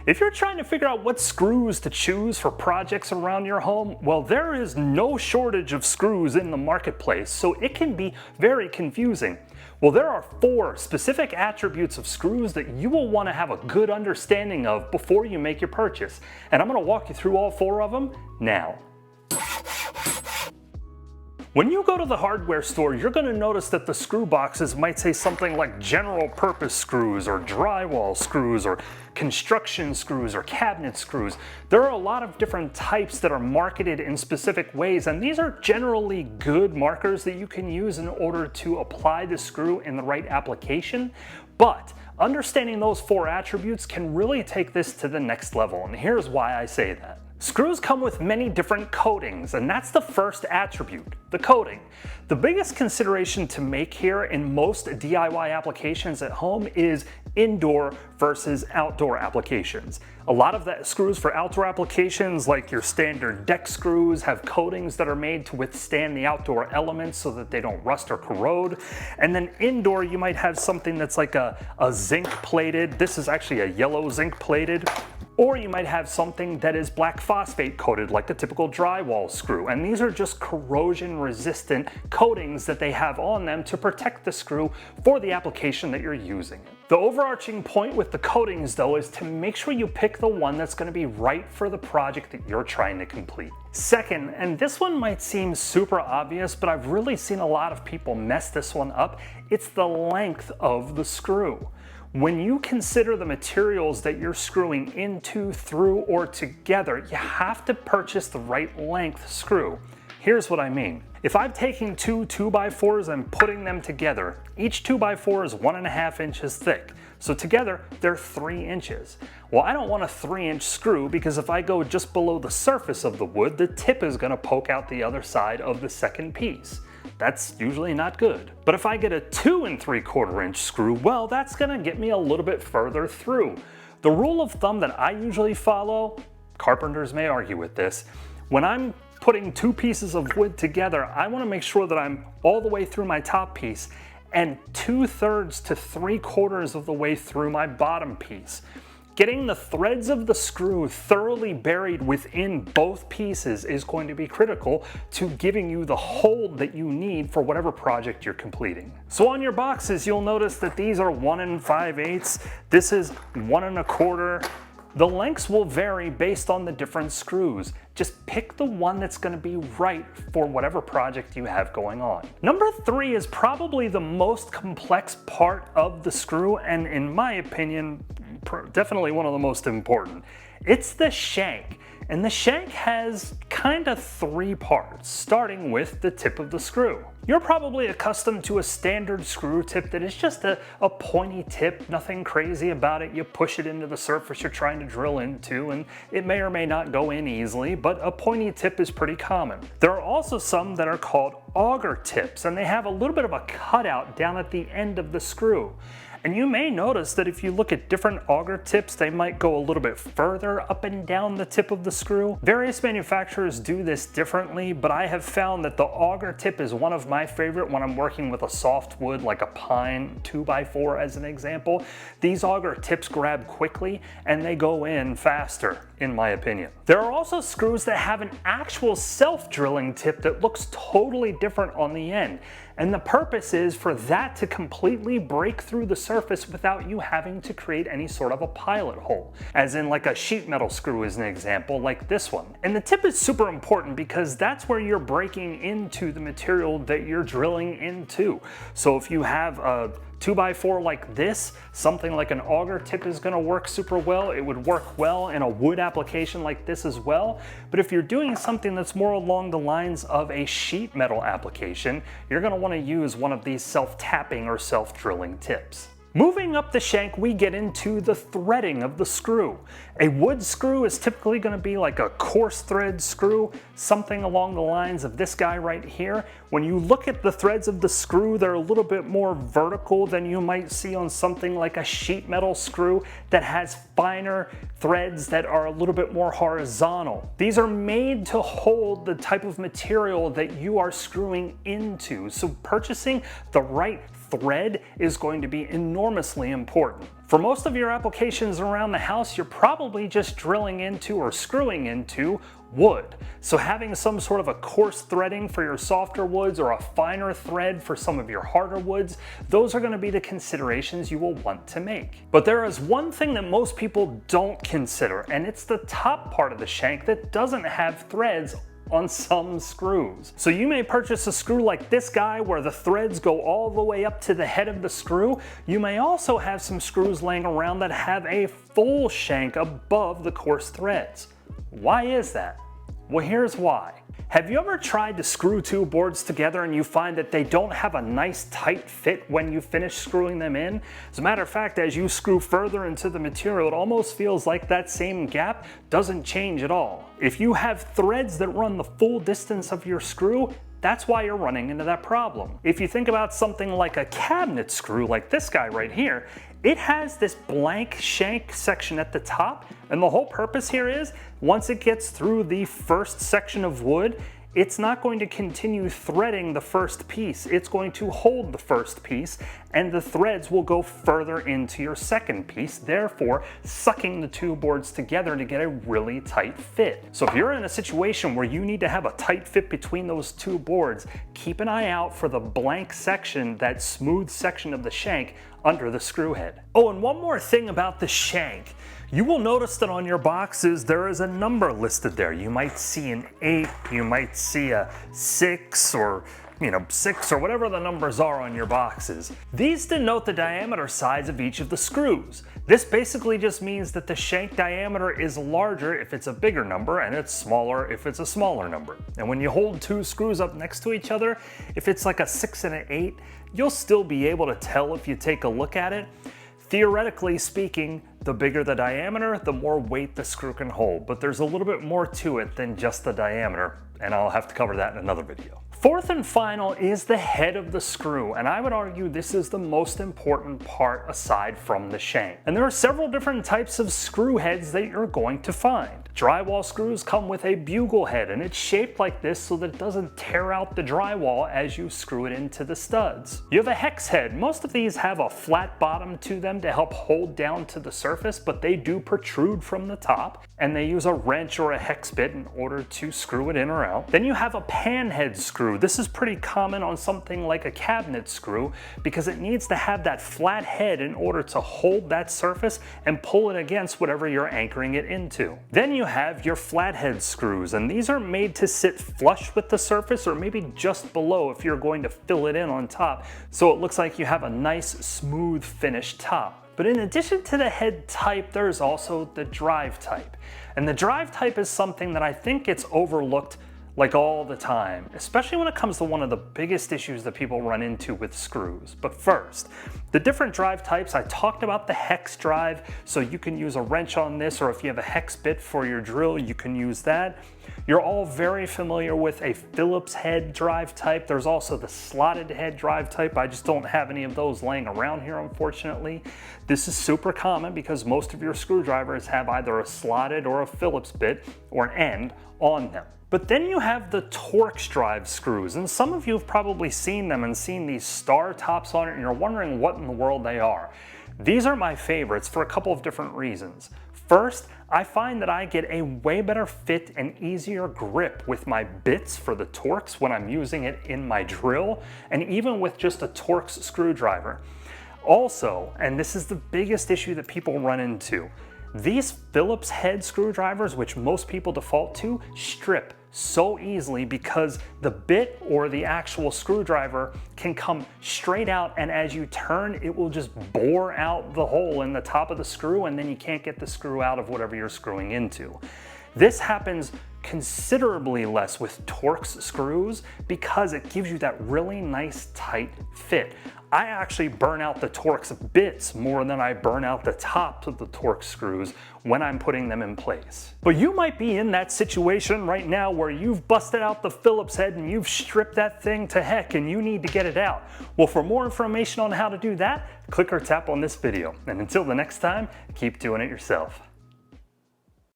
If you're trying to figure out what screws to choose for projects around your home, well, there is no shortage of screws in the marketplace, so it can be very confusing. Well, there are 4 specific attributes of screws that you will want to have a good understanding of before you make your purchase, and I'm going to walk you through all 4 of them now. When you go to the hardware store, you're going to notice that the screw boxes might say something like general purpose screws or drywall screws or construction screws or cabinet screws. There are a lot of different types that are marketed in specific ways, and these are generally good markers that you can use in order to apply the screw in the right application. But understanding those 4 attributes can really take this to the next level, and here's why I say that. Screws come with many different coatings, and that's the first attribute, the coating. The biggest consideration to make here in most DIY applications at home is indoor versus outdoor applications. A lot of the screws for outdoor applications, like your standard deck screws, have coatings that are made to withstand the outdoor elements so that they don't rust or corrode. And then indoor, you might have something that's like a zinc plated. This is actually a yellow zinc plated. Or you might have something that is black phosphate coated, like a typical drywall screw. And these are just corrosion resistant coatings that they have on them to protect the screw for the application that you're using. The overarching point with the coatings though is to make sure you pick the one that's going to be right for the project that you're trying to complete. Second, and this one might seem super obvious, but I've really seen a lot of people mess this one up, it's the length of the screw. When you consider the materials that you're screwing into, through, or together, you have to purchase the right length screw. Here's what I mean. If I'm taking 2 2x4s and putting them together, each 2x4 is 1.5 inches thick. So together, they're 3 inches. Well, I don't want a 3-inch screw because if I go just below the surface of the wood, the tip is going to poke out the other side of the second piece. That's usually not good. But if I get a 2 3/4 inch screw, well, that's gonna get me a little bit further through. The rule of thumb that I usually follow, carpenters may argue with this, when I'm putting 2 pieces of wood together, I wanna make sure that I'm all the way through my top piece and 2/3 to 3/4 of the way through my bottom piece. Getting the threads of the screw thoroughly buried within both pieces is going to be critical to giving you the hold that you need for whatever project you're completing. So on your boxes, you'll notice that these are 1 5/8. This is 1 1/4. The lengths will vary based on the different screws. Just pick the one that's going to be right for whatever project you have going on. Number 3 is probably the most complex part of the screw, and in my opinion, definitely one of the most important. It's the shank. And the shank has kind of 3 parts, starting with the tip of the screw. You're probably accustomed to a standard screw tip that is just a pointy tip, nothing crazy about it. You push it into the surface you're trying to drill into, and it may or may not go in easily, but a pointy tip is pretty common. There are also some that are called auger tips, and they have a little bit of a cutout down at the end of the screw. And you may notice that if you look at different auger tips, they might go a little bit further up and down the tip of the screw. Various manufacturers do this differently, but I have found that the auger tip is one of my favorite when I'm working with a soft wood like a pine 2x4 as an example. These auger tips grab quickly and they go in faster, in my opinion. There are also screws that have an actual self-drilling tip that looks totally different on the end. And the purpose is for that to completely break through the surface without you having to create any sort of a pilot hole, as in like a sheet metal screw is an example, like this one. And the tip is super important because that's where you're breaking into the material that you're drilling into. So if you have a 2x4 like this, something like an auger tip is going to work super well. It would work well in a wood application like this as well. But if you're doing something that's more along the lines of a sheet metal application, you're going to want to use one of these self-tapping or self-drilling tips. Moving up the shank, we get into the threading of the screw. A wood screw is typically going to be like a coarse thread screw, something along the lines of this guy right here. When you look at the threads of the screw, they're a little bit more vertical than you might see on something like a sheet metal screw that has finer threads that are a little bit more horizontal. These are made to hold the type of material that you are screwing into, so purchasing the right thread is going to be enormously important. For most of your applications around the house, you're probably just drilling into or screwing into wood. So having some sort of a coarse threading for your softer woods or a finer thread for some of your harder woods, those are going to be the considerations you will want to make. But there is one thing that most people don't consider, and it's the top part of the shank that doesn't have threads on some screws. So you may purchase a screw like this guy where the threads go all the way up to the head of the screw. You may also have some screws laying around that have a full shank above the coarse threads. Why is that? Well, here's why. Have you ever tried to screw two boards together and you find that they don't have a nice tight fit when you finish screwing them in? As a matter of fact, as you screw further into the material, it almost feels like that same gap doesn't change at all. If you have threads that run the full distance of your screw, that's why you're running into that problem. If you think about something like a cabinet screw, like this guy right here, it has this blank shank section at the top, and the whole purpose here is, once it gets through the first section of wood, it's not going to continue threading the first piece. It's going to hold the first piece, and the threads will go further into your second piece, therefore sucking the two boards together to get a really tight fit. So if you're in a situation where you need to have a tight fit between those two boards, keep an eye out for the blank section, that smooth section of the shank under the screw head. Oh, and one more thing about the shank. You will notice that on your boxes there is a number listed there. You might see an 8, you might see a 6, or 6, or whatever the numbers are on your boxes. These denote the diameter size of each of the screws. This basically just means that the shank diameter is larger if it's a bigger number and it's smaller if it's a smaller number. And when you hold two screws up next to each other, if it's like a 6 and an 8, you'll still be able to tell if you take a look at it. Theoretically speaking, the bigger the diameter, the more weight the screw can hold, but there's a little bit more to it than just the diameter, and I'll have to cover that in another video. Fourth and final is the head of the screw, and I would argue this is the most important part aside from the shank. And there are several different types of screw heads that you're going to find. Drywall screws come with a bugle head, and it's shaped like this so that it doesn't tear out the drywall as you screw it into the studs. You have a hex head. Most of these have a flat bottom to them to help hold down to the surface, but they do protrude from the top, and they use a wrench or a hex bit in order to screw it in or out. Then you have a pan head screw. This is pretty common on something like a cabinet screw because it needs to have that flat head in order to hold that surface and pull it against whatever you're anchoring it into. Then you have your flathead screws, and these are made to sit flush with the surface or maybe just below if you're going to fill it in on top, so it looks like you have a nice smooth finished top. But in addition to the head type, there's also the drive type. And the drive type is something that I think gets overlooked like all the time, especially when it comes to one of the biggest issues that people run into with screws. But first, the different drive types. I talked about the hex drive, so you can use a wrench on this, or if you have a hex bit for your drill, you can use that. You're all very familiar with a Phillips head drive type. There's also the slotted head drive type. I just don't have any of those laying around here, unfortunately. This is super common because most of your screwdrivers have either a slotted or a Phillips bit or an end on them. But then you have the Torx drive screws, and some of you have probably seen them and seen these star tops on it, and you're wondering what in the world they are. These are my favorites for a couple of different reasons. First, I find that I get a way better fit and easier grip with my bits for the Torx when I'm using it in my drill, and even with just a Torx screwdriver. Also, and this is the biggest issue that people run into, these Phillips head screwdrivers, which most people default to, strip so easily because the bit or the actual screwdriver can come straight out, and as you turn, it will just bore out the hole in the top of the screw, and then you can't get the screw out of whatever you're screwing into. This happens considerably less with Torx screws because it gives you that really nice tight fit. I actually burn out the Torx bits more than I burn out the tops of the Torx screws when I'm putting them in place. But you might be in that situation right now where you've busted out the Phillips head and you've stripped that thing to heck and you need to get it out. Well, for more information on how to do that, click or tap on this video. And until the next time, keep doing it yourself.